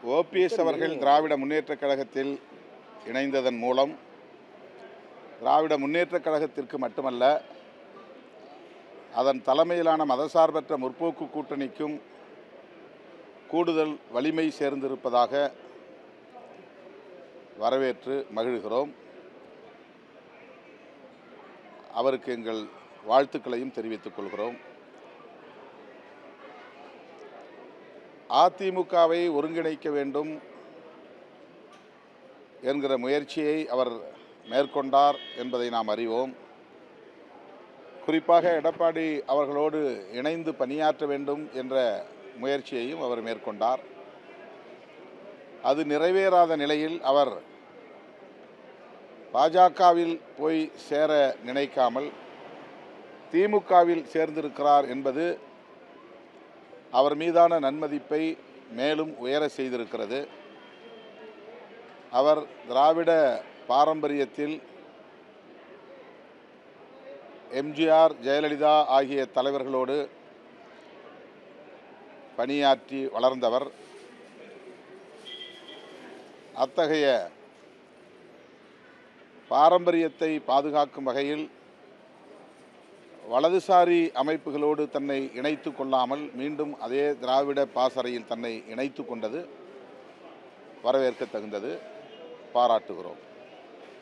OPS அவர்கள் திராவிட முன்னேற்றக் கழகத்தில் இணைந்ததன் மூலம் திராவிட முன்னேற்றக் கழகத்திற்கு மட்டுமல்ல, அதன் தலைமையிலான மதசார்பற்ற முற்போக்கு கூட்டணிக்கும் கூடுதல் வலிமை சேர்ந்திருப்பதாக வரவேற்று மகிழ்கிறோம். அவருக்கு எங்கள் வாழ்த்துக்களையும் தெரிவித்துக் கொள்கிறோம். அதிமுகவை ஒருங்கிணைக்க வேண்டும் என்கிற முயற்சியை அவர் மேற்கொண்டார் என்பதை நாம் அறிவோம். குறிப்பாக எடப்பாடி அவர்களோடு இணைந்து பணியாற்ற வேண்டும் என்ற முயற்சியையும் அவர் மேற்கொண்டார். அது நிறைவேறாத நிலையில் அவர் பாஜகவில் போய் சேர நினைக்காமல் திமுகவில் சேர்ந்திருக்கிறார் என்பது அவர் மீதான நன்மதிப்பை மேலும் உயர செய்திருக்கிறது. அவர் திராவிட பாரம்பரியத்தில் எம்ஜிஆர், ஜெயலலிதா ஆகிய தலைவர்களோடு பணியாற்றி வளர்ந்தவர். அத்தகைய பாரம்பரியத்தை பாதுகாக்கும் வகையில் வலதுசாரி அமைப்புகளோடு தன்னை இணைத்து கொள்ளாமல் மீண்டும் அதே திராவிட பாசறையில் தன்னை இணைத்து கொண்டது வரவேற்க தகுந்தது, பாராட்டுகிறோம்.